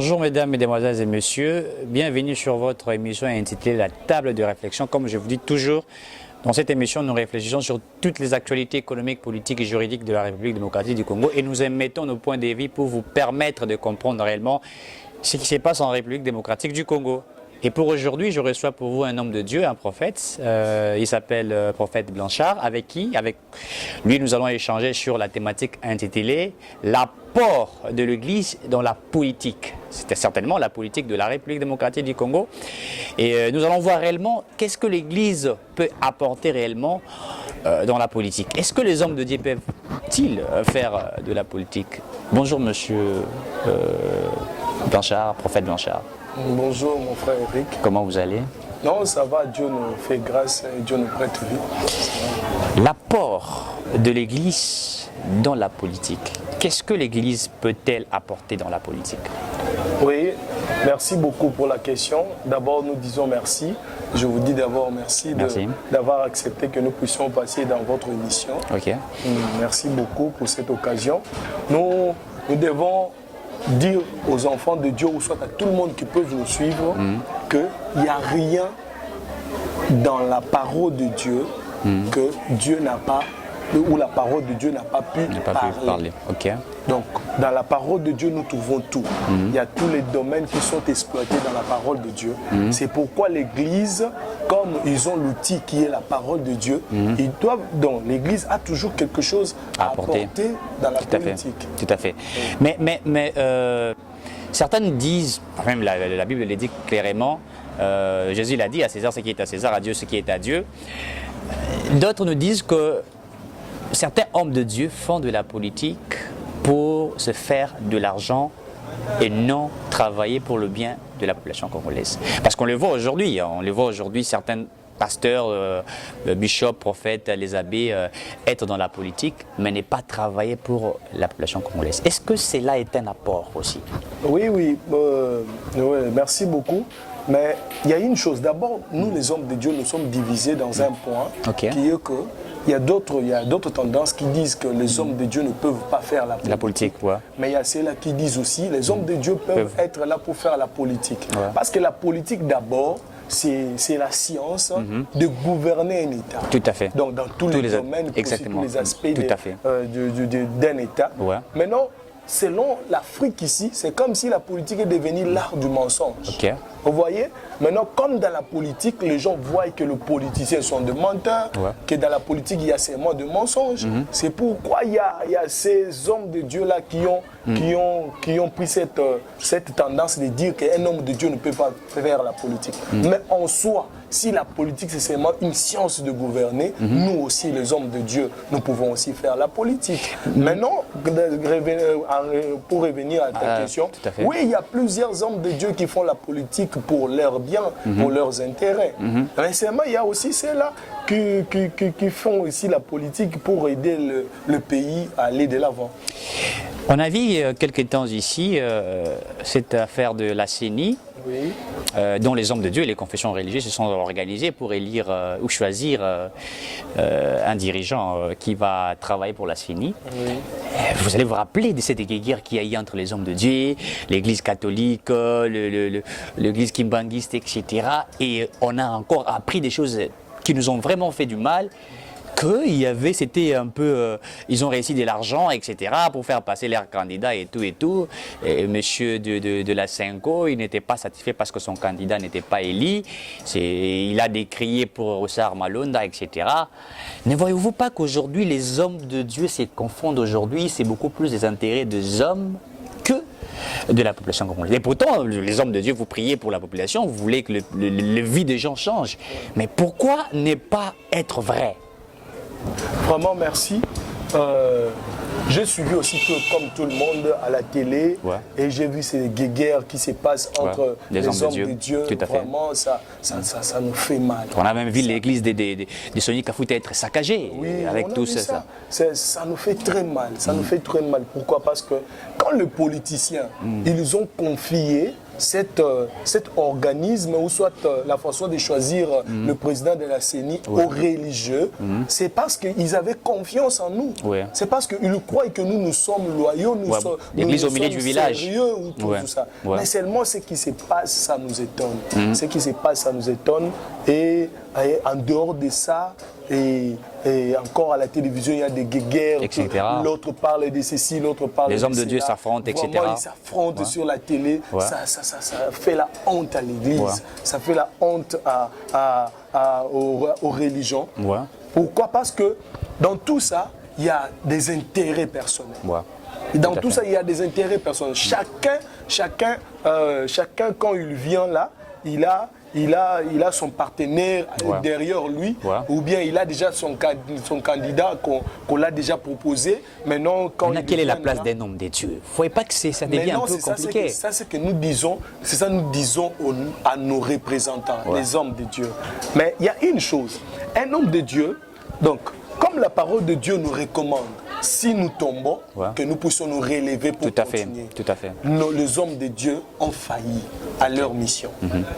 Bonjour mesdames, mesdemoiselles et messieurs, bienvenue sur votre émission intitulée La table de réflexion. Comme je vous dis toujours, dans cette émission, nous réfléchissons sur toutes les actualités économiques, politiques et juridiques de la République démocratique du Congo et nous émettons nos points de vue pour vous permettre de comprendre réellement ce qui se passe en République démocratique du Congo. Et pour aujourd'hui, je reçois pour vous un homme de Dieu, un prophète. Il s'appelle Prophète Blanchard, avec lui nous allons échanger sur la thématique intitulée « L'apport de l'Église dans la politique ». C'était certainement la politique de la République démocratique du Congo. Et nous allons voir réellement qu'est-ce que l'Église peut apporter réellement dans la politique. Est-ce que les hommes de Dieu peuvent-ils faire de la politique? Bonjour monsieur Blanchard, Prophète Blanchard. Bonjour mon frère Eric. Comment vous allez? Non, ça va, Dieu nous fait grâce et Dieu nous prête vie. L'apport de l'Église dans la politique. Qu'est-ce que l'Église peut-elle apporter dans la politique? Oui, merci beaucoup pour la question. D'abord, nous disons merci. Je vous dis d'abord merci d'avoir accepté que nous puissions passer dans votre émission. Ok. Merci beaucoup pour cette occasion. Nous devons dire aux enfants de Dieu, ou soit à tout le monde qui peut nous suivre, qu'il n'y a rien dans la parole de Dieu que Dieu n'a pas, ou la parole de Dieu n'a pas pu parler. Okay. Donc, dans la parole de Dieu, nous trouvons tout. Il y a tous les domaines qui sont exploités dans la parole de Dieu. C'est pourquoi l'Église, comme ils ont l'outil qui est la parole de Dieu, ils doivent, donc l'Église a toujours quelque chose à apporter dans la politique. Tout à fait. Mais certains disent, même la Bible le dit clairement, Jésus l'a dit, à César ce qui est à César, à Dieu ce qui est à Dieu. D'autres nous disent que certains hommes de Dieu font de la politique pour se faire de l'argent et non travailler pour le bien de la population congolaise. Parce qu'on le voit aujourd'hui, certains pasteurs, bishops, prophètes, les abbés être dans la politique, mais ne pas travailler pour la population congolaise. Est-ce que cela est un apport aussi? Oui, merci beaucoup. Mais il y a une chose, d'abord, nous les hommes de Dieu, nous sommes divisés dans un point, qui est que il y a d'autres tendances qui disent que les hommes de Dieu ne peuvent pas faire la politique. Mais il y a ceux-là qui disent aussi les hommes de Dieu peuvent être là pour faire la politique. Parce que la politique, d'abord, c'est la science de gouverner un État. Tout à fait. Donc, dans tous les domaines, tous les aspects d'un État. Maintenant, selon l'Afrique ici, c'est comme si la politique est devenue l'art du mensonge. Vous voyez? Maintenant, comme dans la politique, les gens voient que les politiciens sont des menteurs, que dans la politique, il y a seulement de mensonges. C'est pourquoi il y a ces hommes de Dieu-là qui ont pris cette tendance de dire qu'un homme de Dieu ne peut pas faire la politique. Mais en soi, si la politique c'est seulement une science de gouverner, nous aussi, les hommes de Dieu, nous pouvons aussi faire la politique. Maintenant, pour revenir à ta question, oui, il y a plusieurs hommes de Dieu qui font la politique pour leur bien, pour leurs intérêts. Mais seulement, il y a aussi ceux-là qui font aussi la politique pour aider le pays à aller de l'avant. On a vu quelque temps ici cette affaire de la CENI, dont les hommes de Dieu et les confessions religieuses se sont organisés pour élire ou choisir un dirigeant qui va travailler pour la CENI. Vous allez vous rappeler de cette guerre qu'il y a eu entre les hommes de Dieu, l'église catholique, l'église kimbanguiste, etc. Et on a encore appris des choses qui nous ont vraiment fait du mal. C'était un peu, ils ont réussi de l'argent, etc., pour faire passer leurs candidats et tout. Et monsieur de la Senko, il n'était pas satisfait parce que son candidat n'était pas élu. Il a décrié pour Rossard Malonda, etc. Ne voyez-vous pas qu'aujourd'hui, les hommes de Dieu se confondent aujourd'hui? C'est beaucoup plus des intérêts des hommes que de la population congolaise. Et pourtant, les hommes de Dieu, vous priez pour la population, vous voulez que la vie des gens change. Mais pourquoi ne pas être vrai? Vraiment, merci. J'ai suivi aussi comme tout le monde à la télé et j'ai vu ces guerres qui se passent entre les hommes de Dieu. Vraiment, ça nous fait mal. On a même vu l'église de Soni Kafuta être saccagée avec tout ça. Ça nous fait très mal. Ça nous fait très mal. Pourquoi? Parce que quand les politiciens, ils ont confié cet organisme, ou soit la façon de choisir le président de la CENI aux religieux, c'est parce qu'ils avaient confiance en nous. C'est parce qu'ils croient que nous sommes loyaux, nous sommes au milieu du village. Sérieux, ou tout ça. Mais seulement ce qui se passe, ça nous étonne. Ce qui se passe, ça nous étonne. Et en dehors de ça, et encore à la télévision, il y a des guerres, l'autre parle de ceci, l'autre parle de les hommes de Dieu s'affrontent, etc. Ils s'affrontent sur la télé, ça fait la honte à l'Église, ça fait la honte aux religions. Pourquoi? Parce que dans tout ça, il y a des intérêts personnels. Et dans tout ça, il y a des intérêts personnels. Chacun, quand il vient là, il a son partenaire derrière lui, ou bien il a déjà son candidat qu'on l'a déjà proposé. Maintenant, quelle est la place d'un homme de Dieu? Il ne faut pas que ça devienne un peu compliqué. Ça, c'est que nous disons, à nos représentants, les hommes de Dieu. Mais il y a une chose, un homme de Dieu, donc, comme la parole de Dieu nous recommande, si nous tombons, que nous puissions nous relever pour continuer. Tout à fait. Les hommes de Dieu ont failli à leur mission.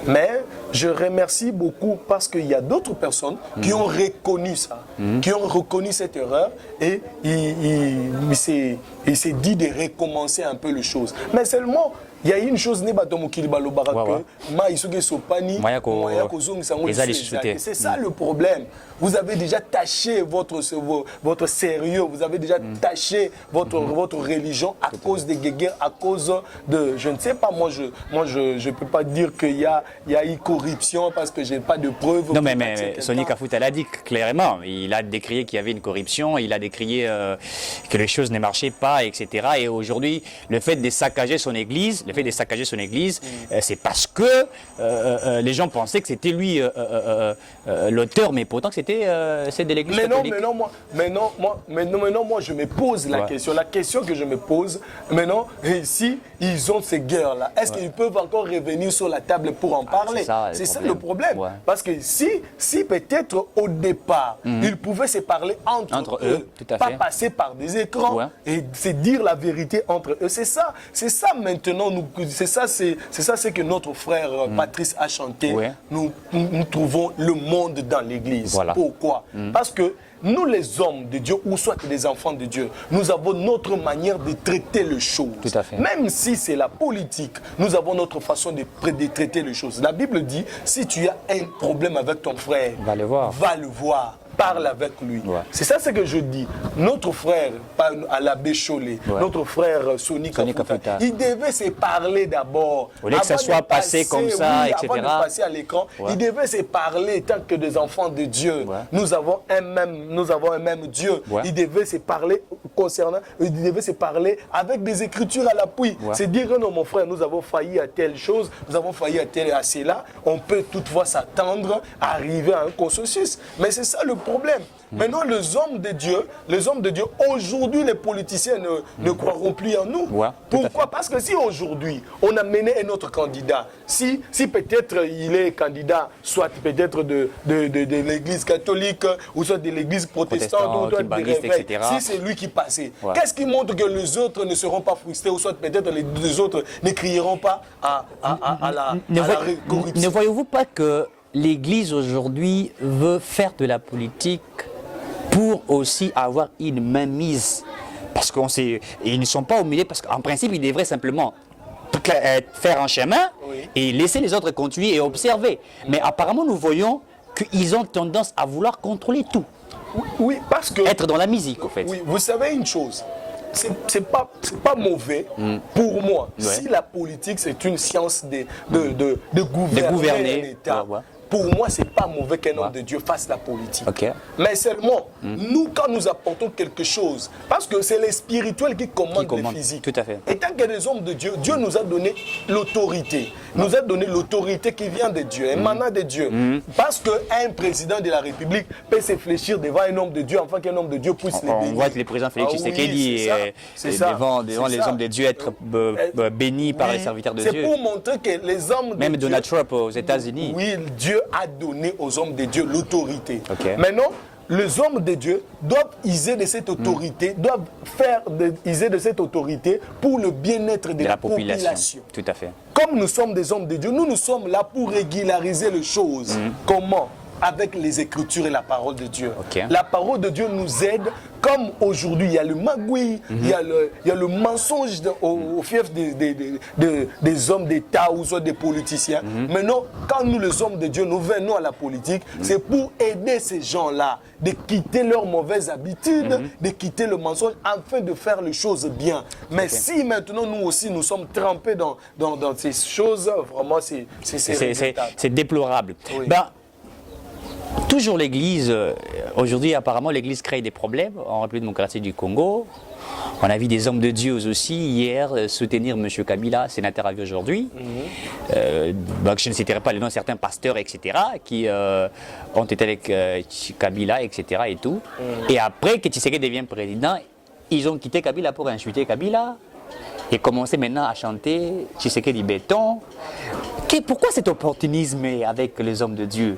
Mais je remercie beaucoup parce qu'il y a d'autres personnes qui ont reconnu ça, qui ont reconnu cette erreur et il s'est dit de recommencer un peu les choses. Mais seulement, il y a une chose, c'est ça le problème. Vous avez déjà taché votre sérieux, vous avez déjà taché votre religion à cause des guerres, à cause de, je ne sais pas, moi je peux pas dire qu'il y a eu corruption parce que j'ai pas de preuves. Non mais Sonny Kafouta l'a dit clairement, il a décrié qu'il y avait une corruption, il a décrié que les choses ne marchaient pas, etc. Et aujourd'hui, le fait de saccager son église, c'est parce que les gens pensaient que c'était lui l'auteur, mais pourtant que c'était de l'église catholique. Mais non, moi je me pose la question. La question que je me pose, maintenant, si ils ont ces guerres-là, est-ce qu'ils peuvent encore revenir sur la table pour en parler? C'est ça le problème. Parce que si peut-être au départ, ils pouvaient se parler entre eux, pas passer par des écrans et se dire la vérité entre eux. C'est ça maintenant, c'est ça ce que notre frère Patrice a chanté. Nous trouvons le monde dans l'église. Pourquoi? Parce que nous, les hommes de Dieu, ou soit les enfants de Dieu, nous avons notre manière de traiter les choses. Même si c'est la politique, nous avons notre façon de traiter les choses. La Bible dit, si tu as un problème avec ton frère, va le voir. Parle avec lui. C'est ça ce que je dis. Notre frère, à l'abbé Cholet, notre frère Sonny Kafouta, il devait se parler d'abord. Au lieu que ça soit passé comme ça, etc. Avant de passer à l'écran, il devait se parler tant que des enfants de Dieu. Nous avons un même Dieu. Il devait se parler avec des écritures à l'appui. C'est dire, non mon frère, nous avons failli à telle chose, nous avons failli à cela. On peut toutefois s'attendre à arriver à un consensus. Mais c'est ça le problème. Maintenant, les hommes de Dieu, aujourd'hui, les politiciens ne croiront plus en nous. Pourquoi? Parce que si aujourd'hui, on a mené un autre candidat, si peut-être il est candidat, soit peut-être de l'église catholique, ou soit de l'église protestante, ou soit etc. Si c'est lui qui passait, qu'est-ce qui montre que les autres ne seront pas frustrés, ou soit peut-être les autres ne crieront pas à la corruption? Ne voyez-vous pas que l'Église aujourd'hui veut faire de la politique pour aussi avoir une mainmise? Parce qu'ils ne sont pas au milieu, parce qu'en principe, ils devraient simplement faire un chemin et laisser les autres continuer et observer. Mais apparemment, nous voyons qu'ils ont tendance à vouloir contrôler tout. Oui, parce que... Être dans la musique, en fait. Oui, vous savez une chose, c'est pas mauvais pour moi. Si la politique, c'est une science de gouverner l'État. Pour moi, ce n'est pas mauvais qu'un homme de Dieu fasse la politique. Mais seulement, nous, quand nous apportons quelque chose, parce que c'est les spirituels qui commandent les physiques. Tout à fait. Et tant que des hommes de Dieu, Dieu nous a donné l'autorité. Nous a donné l'autorité qui vient de Dieu, émanant de Dieu. Parce qu'un président de la République peut se fléchir devant un homme de Dieu, afin qu'un homme de Dieu puisse les bénir. On voit que le président Félix Tshisekedi devant les hommes de Dieu être bénis par les serviteurs de Dieu. C'est pour montrer que les hommes de Dieu... Même Donald Trump aux États-Unis. Oui, Dieu a donné aux hommes de Dieu l'autorité. Maintenant, les hommes de Dieu doivent user de cette autorité, user de cette autorité pour le bien-être de la population. Tout à fait. comme nous sommes des hommes de Dieu, nous sommes là pour régulariser les choses. Comment? Avec les Écritures et la parole de Dieu. La parole de Dieu nous aide, comme aujourd'hui il y a le magouille, il y a le mensonge au fief des hommes d'État ou soit des politiciens. Maintenant, quand nous les hommes de Dieu, nous venons à la politique, c'est pour aider ces gens-là de quitter leurs mauvaises habitudes, de quitter le mensonge afin de faire les choses bien. Mais si maintenant nous aussi nous sommes trempés dans ces choses, vraiment c'est déplorable. Oui. Toujours l'Église, aujourd'hui apparemment l'Église crée des problèmes en République démocratique du Congo. On a vu des hommes de Dieu aussi hier soutenir M. Kabila, sénateur à vie aujourd'hui. Je ne citerai pas les noms de certains pasteurs, etc., qui ont été avec Kabila, etc. et tout. Et après que Tshisekedi devient président, ils ont quitté Kabila pour insulter Kabila et commencer maintenant à chanter Tshisekedi béton. Pourquoi cet opportunisme avec les hommes de Dieu?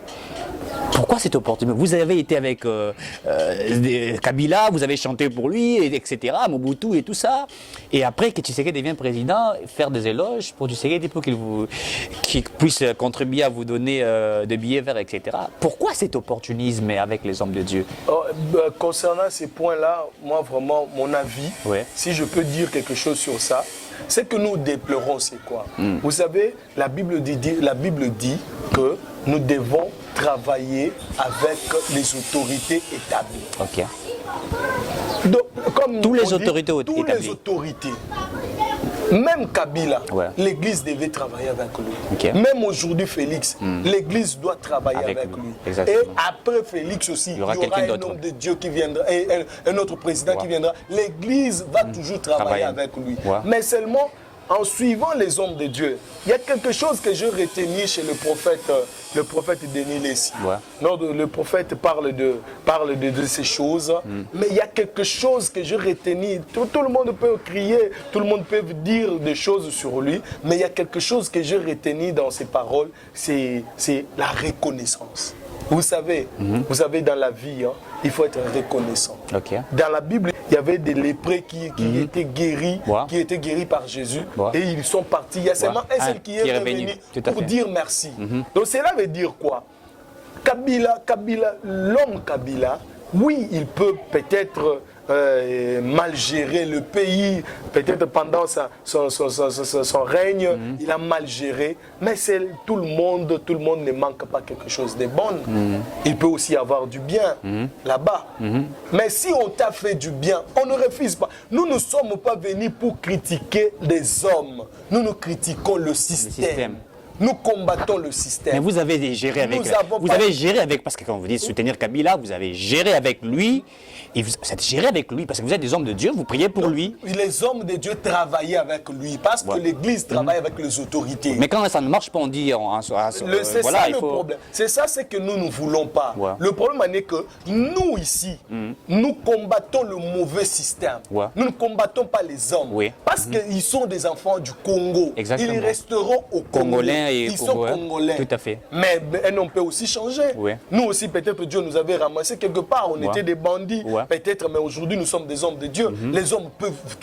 Pourquoi cet opportunisme? Vous avez été avec Kabila, vous avez chanté pour lui, etc., Mobutu et tout ça. Et après que Tshisekedi devient président, faire des éloges pour Tshisekedi pour qu'il puisse contribuer à vous donner des billets verts, etc. Pourquoi cet opportunisme avec les hommes de Dieu? Concernant ces points-là, moi vraiment, mon avis, si je peux dire quelque chose sur ça, c'est que nous déplorons, c'est quoi? Vous savez, la Bible dit que nous devons travailler avec les autorités établies. Donc, comme tous les autorités établies. Les autorités. Même Kabila, l'Église devait travailler avec lui. Même aujourd'hui, Félix, l'Église doit travailler avec lui. Exactement. Et après Félix aussi, il y aura un homme de Dieu qui viendra, et un autre président qui viendra. L'Église va toujours travailler avec lui. Mais seulement en suivant les hommes de Dieu. Il y a quelque chose que je retenais chez le prophète Denis Lessi. Non, le prophète parle de ces choses, mais il y a quelque chose que je retenais. Tout le monde peut crier, tout le monde peut dire des choses sur lui, mais il y a quelque chose que je retenais dans ses paroles, c'est la reconnaissance. Vous savez, dans la vie, il faut être reconnaissant. Dans la Bible, il y avait des lépreux qui étaient guéris par Jésus et ils sont partis. Il y a seulement un seul qui est revenu pour dire merci. Donc cela veut dire quoi? Kabila, l'homme Kabila, oui, il peut peut-être mal gérer le pays, peut-être pendant son règne, il a mal géré, mais tout le monde ne manque pas quelque chose de bon. Il peut aussi avoir du bien là-bas. Mais si on t'a fait du bien, on ne refuse pas. Nous ne sommes pas venus pour critiquer les hommes, nous critiquons le système. Nous combattons le système. Mais vous avez géré avec, parce que quand vous dites soutenir Kabila, vous avez géré avec lui, et vous êtes géré avec lui, parce que vous êtes des hommes de Dieu, vous priez pour lui. Les hommes de Dieu travaillaient avec lui, parce que l'Église travaille avec les autorités. Mais quand ça ne marche pas, on dit... c'est ça le problème. C'est ça ce que nous ne voulons pas. Le problème est que nous ici, nous combattons le mauvais système. Nous ne combattons pas les hommes. Parce qu'ils sont des enfants du Congo. Exactement. Ils resteront au Congo. Ils sont congolais. Tout à fait. Mais on peut aussi changer. Nous aussi, peut-être Dieu nous avait ramassés quelque part. On était des bandits. Peut-être, mais aujourd'hui, nous sommes des hommes de Dieu. Les hommes peuvent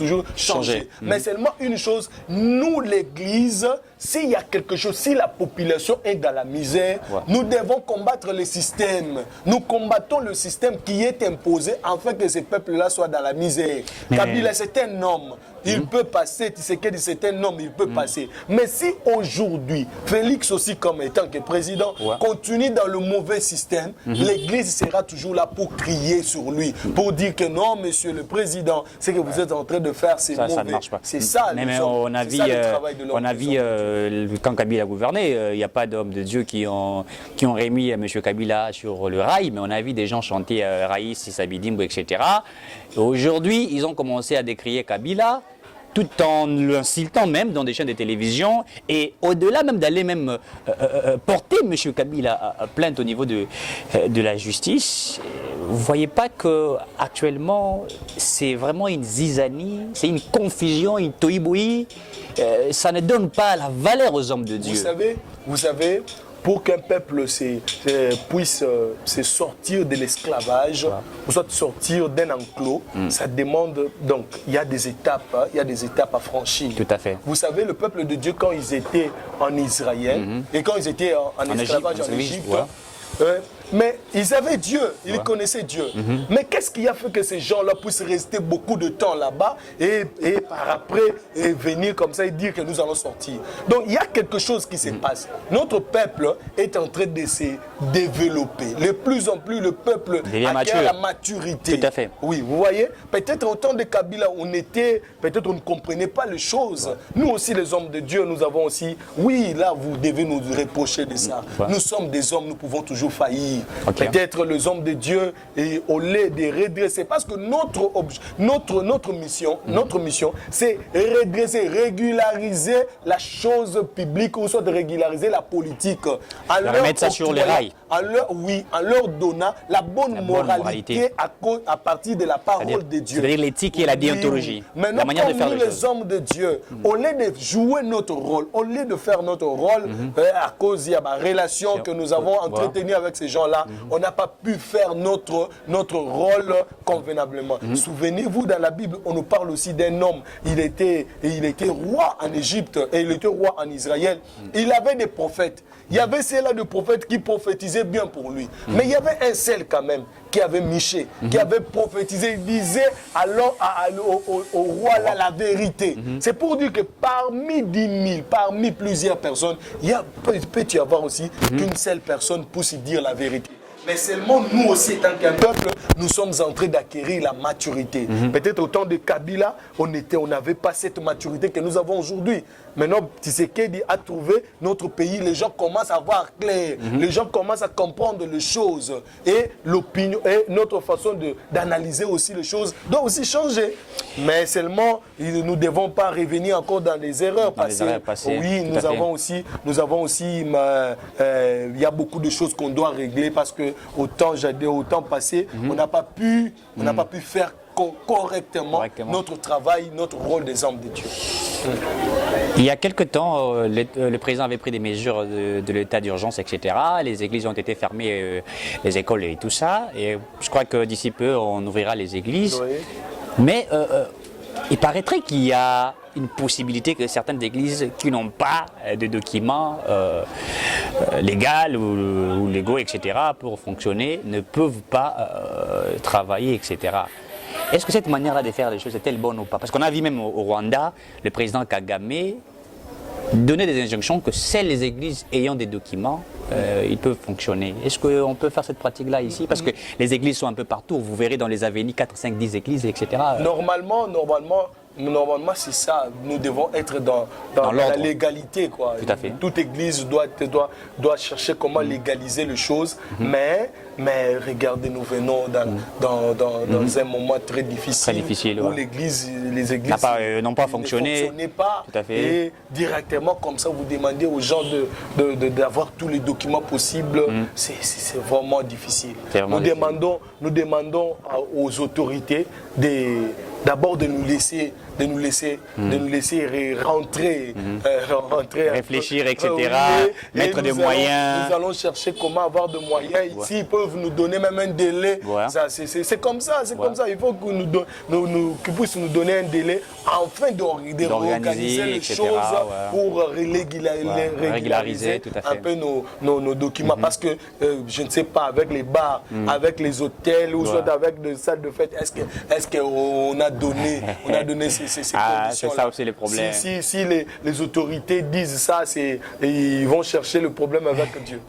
toujours changer. Mais seulement une chose, nous, l'Église, s'il y a quelque chose, si la population est dans la misère, nous devons combattre le système. Nous combattons le système qui est imposé afin que ces peuples-là soient dans la misère. Kabila, c'est un homme. Il peut passer, Tshisekedi, c'est un homme, il peut passer. Mais si aujourd'hui, Félix aussi comme étant que président, continue dans le mauvais système, l'Église sera toujours là pour crier sur lui, pour dire que non, monsieur le président, ce que vous êtes en train de faire, c'est mauvais. Ça ne marche pas. C'est ça, on a vu, quand Kabila a gouverné, il n'y a pas d'hommes de Dieu qui ont remis M. Kabila sur le rail, mais on a vu des gens chanter Raïs, Sisabidimbo, etc. Aujourd'hui, ils ont commencé à décrier Kabila, tout en l'insultant même dans des chaînes de télévision, et au-delà même d'aller même porter M. Kabila à plainte au niveau de la justice. Vous ne voyez pas qu'actuellement, c'est vraiment une zizanie, c'est une confusion, une toïboui. Ça ne donne pas la valeur aux hommes de Dieu. Vous savez, pour qu'un peuple puisse se sortir de l'esclavage, ou soit sortir d'un enclos, ça demande, donc il y a des étapes, à franchir. Tout à fait. Vous savez, le peuple de Dieu, quand ils étaient en Israël, et quand ils étaient en esclavage en Égypte, mais ils avaient Dieu, ils connaissaient Dieu. Mais qu'est-ce qui a fait que ces gens-là puissent rester beaucoup de temps là-bas et par après venir comme ça et dire que nous allons sortir? Donc il y a quelque chose qui se passe. Notre peuple est en train de se développer. De plus en plus, le peuple acquiert la maturité. Tout à fait. Oui, vous voyez, peut-être au temps de Kabila, peut-être on ne comprenait pas les choses. Nous aussi, les hommes de Dieu, nous avons aussi, oui, là, vous devez nous reprocher de ça. Nous sommes des hommes, nous pouvons toujours faillir. Peut-être les hommes de Dieu, et au lieu de redresser, parce que notre mission, c'est redresser, régulariser la chose publique, ou soit de régulariser la politique. Remettre ça sur les rails. En leur donnant la bonne moralité à partir de la parole de Dieu. C'est-à-dire l'éthique et la déontologie. Maintenant, la manière de faire les hommes de Dieu, au lieu de jouer notre rôle, au lieu de faire notre rôle, à cause de la relation que nous avons entretenue avec ces gens-là, on n'a pas pu faire notre rôle convenablement. Souvenez-vous, dans la Bible, on nous parle aussi d'un homme. Il était roi en Égypte et il était roi en Israël. Il avait des prophètes. Il y avait ceux-là de prophètes qui prophétisaient bien pour lui. Mais il y avait un seul quand même qui avait Miché, qui avait prophétisé. Il disait alors au roi la vérité. C'est pour dire que parmi 10 000, parmi plusieurs personnes, peut y avoir aussi qu'une seule personne puisse dire la vérité. Mais seulement nous aussi, tant qu'un peuple, nous sommes en train d'acquérir la maturité. Peut-être au temps de Kabila, on n'avait pas cette maturité que nous avons aujourd'hui. Maintenant, Tshisekedi a trouvé notre pays, les gens commencent à voir clair, les gens commencent à comprendre les choses. Et l'opinion, et notre façon d'analyser aussi les choses doit aussi changer. Mais seulement, nous ne devons pas revenir encore dans les erreurs passées. Oui, nous avons aussi, il y a beaucoup de choses qu'on doit régler parce que au temps passé, on n'a pas pu faire correctement notre travail, notre rôle des hommes de Dieu. Il y a quelque temps, le président avait pris des mesures de l'état d'urgence, etc. Les églises ont été fermées, les écoles et tout ça. Et je crois que d'ici peu, on ouvrira les églises. Oui. Mais il paraîtrait qu'il y a une possibilité que certaines églises qui n'ont pas de documents légaux ou légaux, etc., pour fonctionner, ne peuvent pas travailler, etc. Est-ce que cette manière-là de faire les choses est-elle bonne ou pas? Parce qu'on a vu même au Rwanda, le président Kagame donner des injonctions que seules les églises ayant des documents, ils peuvent fonctionner. Est-ce qu'on peut faire cette pratique-là ici? Parce que les églises sont un peu partout. Vous verrez dans les avenirs 4, 5, 10 églises, etc. Normalement, c'est ça. Nous devons être dans la légalité, quoi. Tout à fait. Toute église doit chercher comment légaliser les choses. Mais regardez, nous venons dans un moment très difficile où les églises n'ont pas fonctionné. Ne fonctionnaient pas. Tout à fait. Et directement, comme ça, vous demandez aux gens d'avoir tous les documents possibles. C'est vraiment difficile. Nous demandons aux autorités d'abord de nous laisser rentrer, réfléchir, etc. Mettre des moyens. Nous allons chercher comment avoir des moyens. Ici, ils peuvent nous donner même un délai. C'est comme ça, comme ça. Il faut qu'ils puissent nous donner un délai afin d'organiser les choses pour régulariser un peu nos documents. Parce que, je ne sais pas, avec les bars, avec les hôtels, ou soit avec des salles de fête, est-ce qu'on a donné ces conditions-là? C'est ça aussi le problème. Si les autorités disent ça, ils vont chercher le problème avec Dieu.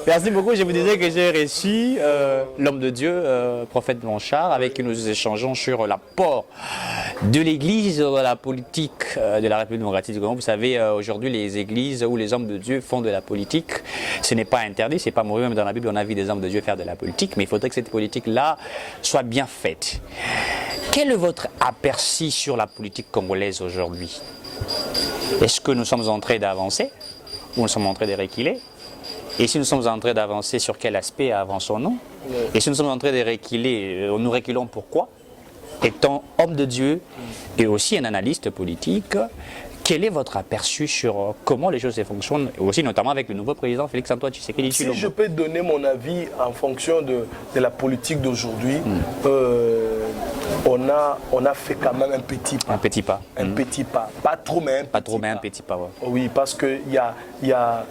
Merci beaucoup. Je vous disais que j'ai reçu l'homme de Dieu, prophète Blanchard, avec qui nous échangeons sur l'apport de l'Église dans la politique de la République démocratique du Congo. Vous savez, aujourd'hui, les églises où les hommes de Dieu font de la politique, ce n'est pas interdit, c'est pas mauvais. Même dans la Bible, on a vu des hommes de Dieu faire de la politique, mais il faudrait que cette politique-là soit bien faite. Quel est votre aperçu sur la politique congolaise aujourd'hui? Est-ce que nous sommes en train d'avancer ou nous sommes en train de reculer? Et si nous sommes en train d'avancer, sur quel aspect avançons-nous? Et si nous sommes en train de reculer, nous reculons pourquoi? Étant homme de Dieu et aussi un analyste politique, quel est votre aperçu sur comment les choses fonctionnent, aussi notamment avec le nouveau président Félix-Antoine Tshisekedi Tshilombo? Si je peux donner mon avis en fonction de la politique d'aujourd'hui, on a fait quand même un petit pas. Un petit pas. Un petit pas. Pas trop, mais un petit pas. Pas trop, mais un petit pas, ouais. Oui, parce qu'il y a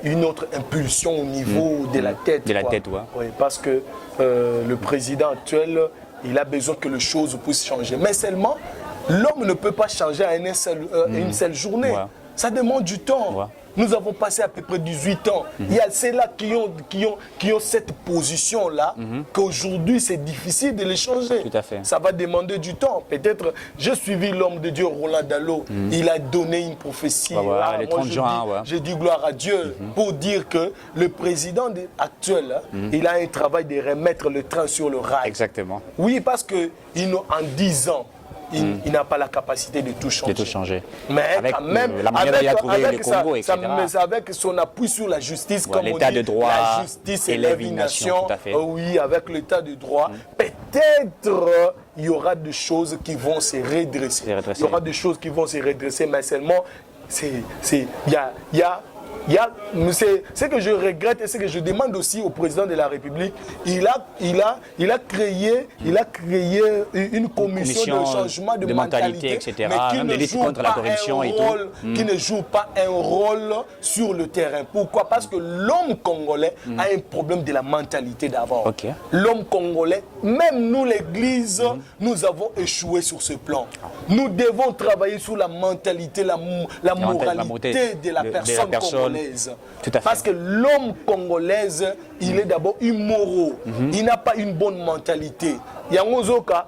une autre impulsion au niveau de la tête. De la tête, ouais. Oui, parce que le président actuel, il a besoin que les choses puissent changer. Mais seulement, l'homme ne peut pas changer en une seule journée. Ouais. Ça demande du temps. Ouais. Nous avons passé à peu près 18 ans. Il y a ceux-là qui ont cette position-là, qu'aujourd'hui c'est difficile de les changer. Tout à fait. Ça va demander du temps. Peut-être, j'ai suivi l'homme de Dieu, Roland Dallot. Il a donné une prophétie. Le 30 juin. J'ai dit gloire à Dieu pour dire que le président actuel, il a un travail de remettre le train sur le rail. Exactement. Oui, parce qu'en 10 ans, il n'a pas la capacité de tout changer. De tout changer. Mais avec quand même, la manière dont il a trouvé le Congo, etc. Mais avec son appui sur la justice, comme on dit, l'état de droit, la justice élève une nation. Tout à fait. Oui, avec l'état de droit, peut-être il y aura des choses qui vont se redresser. Il y aura des choses qui vont se redresser, mais seulement, ce que je regrette et ce que je demande aussi au président de la République, il a créé une commission de changement de mentalité, etc. mais qui ne joue contre la corruption et tout. Qui ne joue pas un rôle sur le terrain. Pourquoi? Parce que l'homme congolais a un problème de la mentalité d'abord. Okay. L'homme congolais, même nous l'Église, nous avons échoué sur ce plan. Nous devons travailler sur la mentalité, la moralité de la personne congolaise. Tout à fait. Parce que l'homme congolaise, il est d'abord immoraux. Il n'a pas une bonne mentalité. Yangozoka,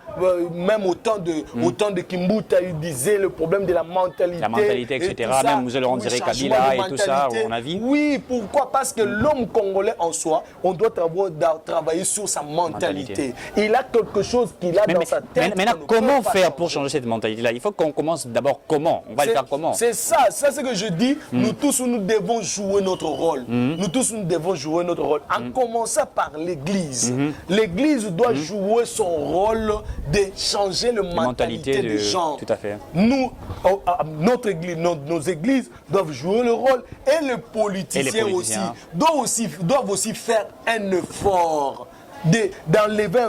même au temps de Kimbuta, il disait le problème de la mentalité. La mentalité, etc. Même vous allez en dire Kabila et tout ça, on a vu. Oui, pourquoi? Parce que l'homme congolais en soi, on doit travailler sur sa mentalité. Il a quelque chose qu'il a dans sa tête. Maintenant, comment faire pour changer cette mentalité-là? Il faut qu'on commence d'abord comment? On va le faire comment? C'est ça, c'est ce que je dis. Nous tous, nous devons jouer notre rôle. Nous tous, nous devons jouer notre rôle. En commençant par l'Église. L'Église doit jouer son rôle de changer la mentalité des gens. Tout à fait. Nous, notre église, nos églises doivent jouer le rôle et les politiciens doivent aussi faire un effort d'enlever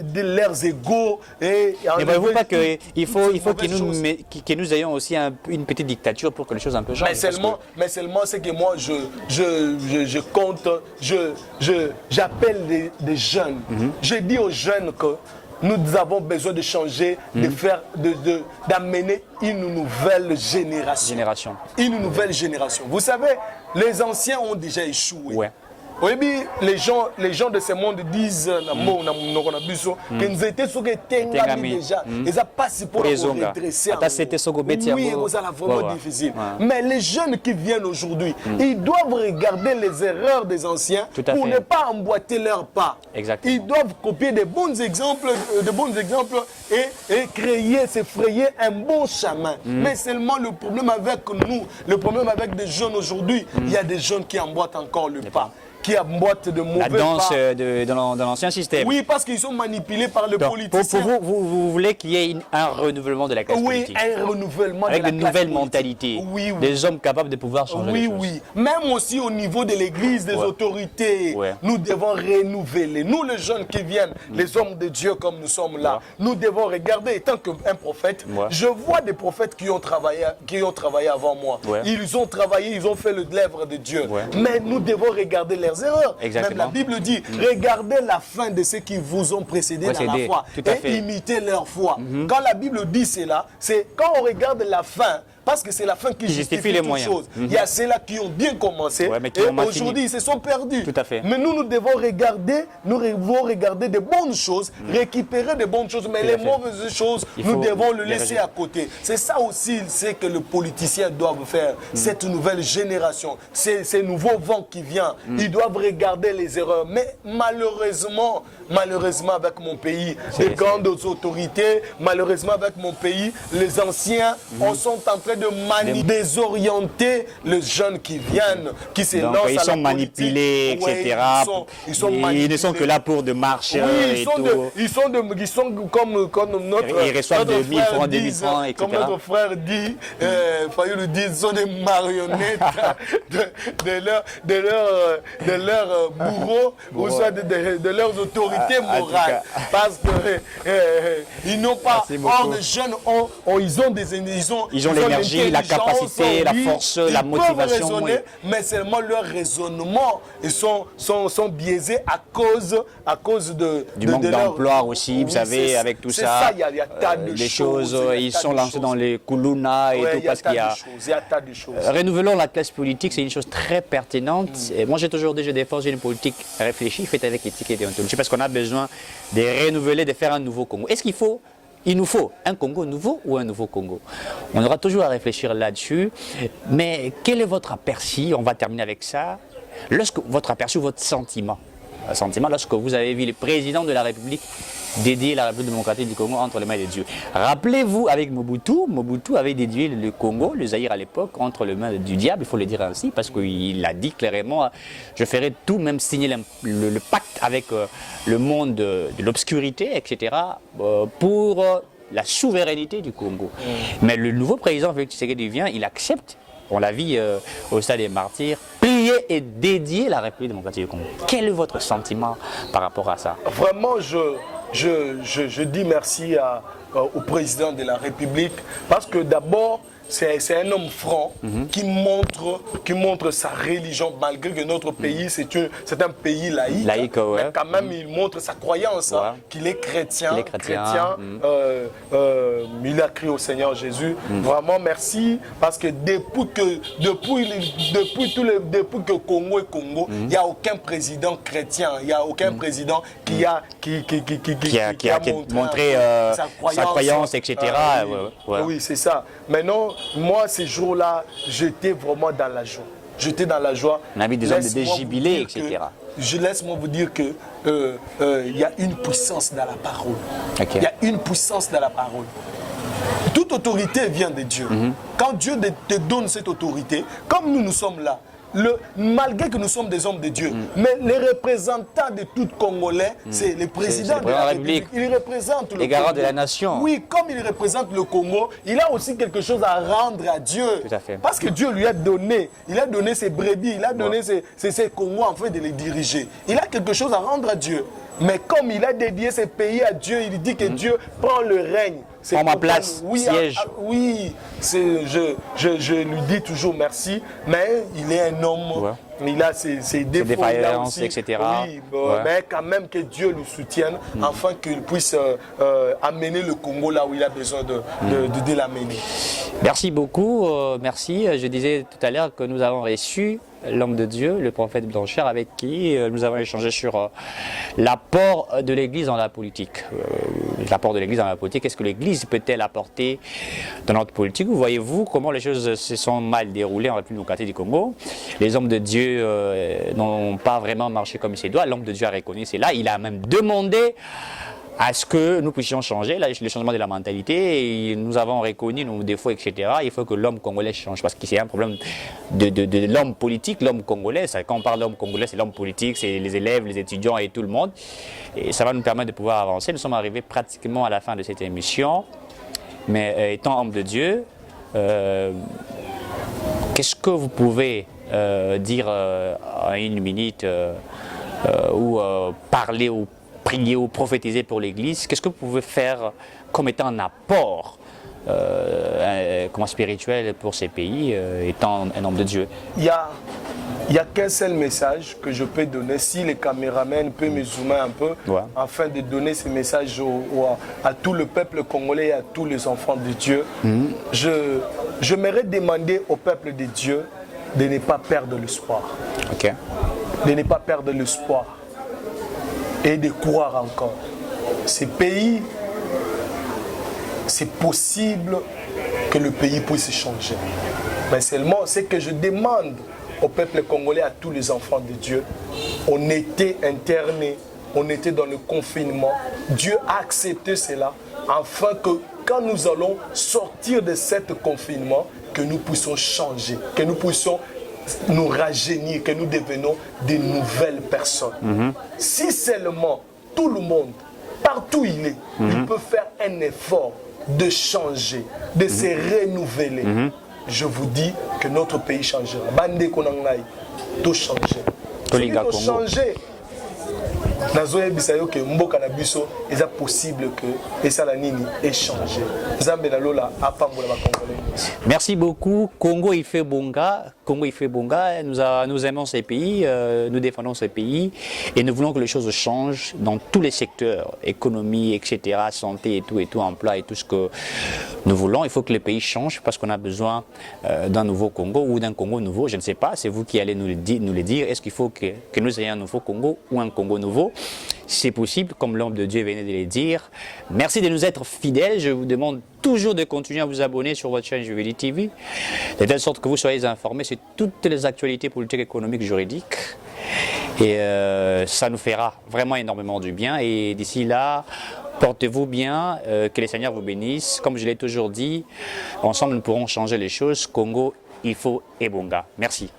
de leurs égos. Ne voyez-vous pas qu'il faut que nous ayons aussi une petite dictature pour que les choses un peu changent? Mais seulement c'est que moi je compte, j'appelle des jeunes. Je dis aux jeunes que nous avons besoin de changer, d'amener une nouvelle génération. Une nouvelle génération. Vous savez, les anciens ont déjà échoué. Ouais. Oui, les gens de ce monde disent que nous étions sur déjà. Ils n'ont pas si pour redresser. Oui, vous allez vraiment difficile. Mais les jeunes qui viennent aujourd'hui, ils doivent regarder les erreurs des anciens pour ne pas emboîter leurs pas. Exactement. Ils doivent copier de bons exemples et créer, se frayer un bon chemin. Mais seulement le problème avec nous, le problème avec des jeunes aujourd'hui, il y a des jeunes qui emboîtent encore le pas. Qui emboîtent de mauvais pas. La danse de l'ancien système. Oui, parce qu'ils sont manipulés par les politiciens. Pour vous voulez qu'il y ait un renouvellement de la classe politique? Oui, un renouvellement avec de la classe politique. Avec de nouvelles mentalités. Oui. Des hommes capables de pouvoir changer les choses. Oui. Même aussi au niveau de l'Église, des autorités, nous devons renouveler. Nous, les jeunes qui viennent, les hommes de Dieu comme nous sommes là, nous devons regarder. Étant qu'un prophète, je vois des prophètes qui ont travaillé avant moi. Ils ont travaillé, ils ont fait l'œuvre de Dieu. Mais nous devons regarder leurs erreurs. Exactement. Même la Bible dit, regardez la fin de ceux qui vous ont précédé dans la foi et imitez leur foi. Quand la Bible dit cela, c'est quand on regarde la fin, parce que c'est la fin qui justifie les moyens. Il y a ceux-là qui ont bien commencé et aujourd'hui ils se sont perdus. Tout à fait. Mais nous devons regarder de bonnes choses, récupérer de bonnes choses, mais les mauvaises choses, nous devons le laisser à côté. C'est ça aussi que les politiciens doivent faire. Cette nouvelle génération, ces nouveaux vents qui viennent, ils doivent regarder les erreurs. Mais malheureusement avec mon pays, les grandes autorités, malheureusement avec mon pays, les anciens sont en train de désorienter les jeunes qui viennent, qui se lancent à la politique. Ils sont manipulés, etc. Ils ne sont que là pour de marcher et tout. Ils sont comme notre frère. Ils reçoivent 2000 francs, 2000 francs, etc. Comme notre frère dit, Fayoulou dit, ils sont des marionnettes de leurs bourreaux ou soit de leurs autorités morales. Parce qu'ils n'ont pas. Or, les jeunes ils ont l'énergie, la capacité, la force, la motivation. Raisonner, mais seulement leur raisonnement, ils sont biaisés à cause du manque d'emploi aussi, vous savez, avec tout ça. Il y a tas de choses. Ils sont lancés dans les koulouna et tout parce qu'il y a. Il y a tas de choses. Renouvelons la classe politique, c'est une chose très pertinente. Et moi, j'ai toujours dit, je défends une politique réfléchie, faite avec éthique et déontologie, parce qu'on a besoin de renouveler, de faire un nouveau Congo. Est-ce il nous faut un Congo nouveau ou un nouveau Congo? On aura toujours à réfléchir là-dessus. Mais quel est votre aperçu? On va terminer avec ça. Votre aperçu, votre sentiment lorsque vous avez vu le président de la République dédier la République démocratique du Congo entre les mains de Dieu. Rappelez-vous, avec Mobutu avait dédié le Congo, le Zaïre à l'époque, entre les mains du diable, il faut le dire ainsi, parce qu'il a dit clairement, je ferai tout, même signer le pacte avec le monde de l'obscurité, etc., pour la souveraineté du Congo. Mais le nouveau président, Félix Tshisekedi vient, il accepte, on l'a vu au stade des martyrs, plier et dédier la République démocratique du Congo. Quel est votre sentiment par rapport à ça? Vraiment, je dis merci au président de la République parce que d'abord, c'est un homme franc qui montre sa religion, malgré que notre pays, c'est un pays laïque. Ouais. Mais quand même, il montre sa croyance, qu'il est chrétien. Il a crié au Seigneur Jésus. Vraiment, merci, parce que depuis que Congo est Congo, il n'y a aucun président chrétien, il n'y a aucun président qui a montré sa croyance, etc. Oui, c'est ça. Maintenant, moi, ces jours-là, j'étais vraiment dans la joie. On a vu des hommes de déjubilés, etc. Laisse-moi vous dire que y a une puissance dans la parole. Okay. Il y a une puissance dans la parole. Toute autorité vient de Dieu. Quand Dieu te donne cette autorité, comme nous sommes là, malgré que nous sommes des hommes de Dieu, mais les représentants de tout Congolais, c'est le président de la République. Il représente le garants de la nation. Oui, comme il représente le Congo, il a aussi quelque chose à rendre à Dieu. Tout à fait. Parce que Dieu lui a donné, ses brebis, il a donné ses Congos en fait de les diriger. Il a quelque chose à rendre à Dieu. Mais comme il a dédié ses pays à Dieu, il dit que Dieu prend le règne. Prends ma place, siège. Oui, je lui dis toujours merci, mais il est un homme, il a ses défauts, défaillances, etc. Oui, mais quand même que Dieu le soutienne, afin qu'il puisse amener le Congo là où il a besoin de l'amener. Merci beaucoup, merci. Je disais tout à l'heure que nous avons reçu l'homme de Dieu, le prophète Blanchard, avec qui nous avons échangé sur l'apport de l'Église dans la politique. L'apport de l'Église dans la politique, est-ce que l'Église peut-elle apporter dans notre politique? Vous voyez-vous comment les choses se sont mal déroulées en République démocratique du Congo? Les hommes de Dieu n'ont pas vraiment marché comme il se doit. L'homme de Dieu a reconnu cela. Il a même demandé à ce que nous puissions changer, là, le changement de la mentalité, et nous avons reconnu nos défauts, etc. Il faut que l'homme congolais change, parce que c'est un problème de l'homme politique, l'homme congolais. Quand on parle d'homme congolais, c'est l'homme politique, c'est les élèves, les étudiants et tout le monde. Et ça va nous permettre de pouvoir avancer. Nous sommes arrivés pratiquement à la fin de cette émission. Mais étant homme de Dieu, qu'est-ce que vous pouvez dire en une minute ou parler ou prier ou prophétiser pour l'Église? Qu'est-ce que vous pouvez faire comme étant un apport spirituel pour ces pays, étant un homme de Dieu? Il y a qu'un seul message que je peux donner, si les caméramans peuvent me zoomer un peu, afin de donner ce message à tout le peuple congolais et à tous les enfants de Dieu. Je m'aimerais demander au peuple de Dieu de ne pas perdre l'espoir. Okay. De ne pas perdre l'espoir. Et de croire encore. Ces pays, c'est possible que le pays puisse changer. Mais seulement, ce que je demande au peuple congolais, à tous les enfants de Dieu, on était internés, on était dans le confinement. Dieu a accepté cela, afin que quand nous allons sortir de ce confinement, que nous puissions changer, que nous puissions nous rajeunir, que nous devenions de nouvelles personnes. Si seulement tout le monde, partout il est, il peut faire un effort de changer, de se renouveler, je vous dis que notre pays changera. Bande Konangai, tout changer. Tout changer. Nazoye bisayo que mboka na biso est possible que ça la nini échanger. Nzambe na lola apambola ba Congolais. Merci beaucoup. Congo il fait bonga. Congo il fait bonga. Nous aimons ces pays, nous défendons ces pays et nous voulons que les choses changent dans tous les secteurs, économie, etc., santé et tout, emploi et tout ce que nous voulons. Il faut que les pays changent parce qu'on a besoin d'un nouveau Congo ou d'un Congo nouveau. Je ne sais pas. C'est vous qui allez nous le dire. Est-ce qu'il faut que nous ayons un nouveau Congo ou un Congo nouveau? C'est possible, comme l'homme de Dieu venait de le dire. Merci de nous être fidèles. Je vous demande toujours de continuer à vous abonner sur votre chaîne Juveli TV, de telle sorte que vous soyez informés sur toutes les actualités politiques, économiques, juridiques. Et ça nous fera vraiment énormément du bien. Et d'ici là, portez-vous bien, que les Seigneurs vous bénissent. Comme je l'ai toujours dit, ensemble nous pourrons changer les choses. Congo, il faut et bonga. Merci.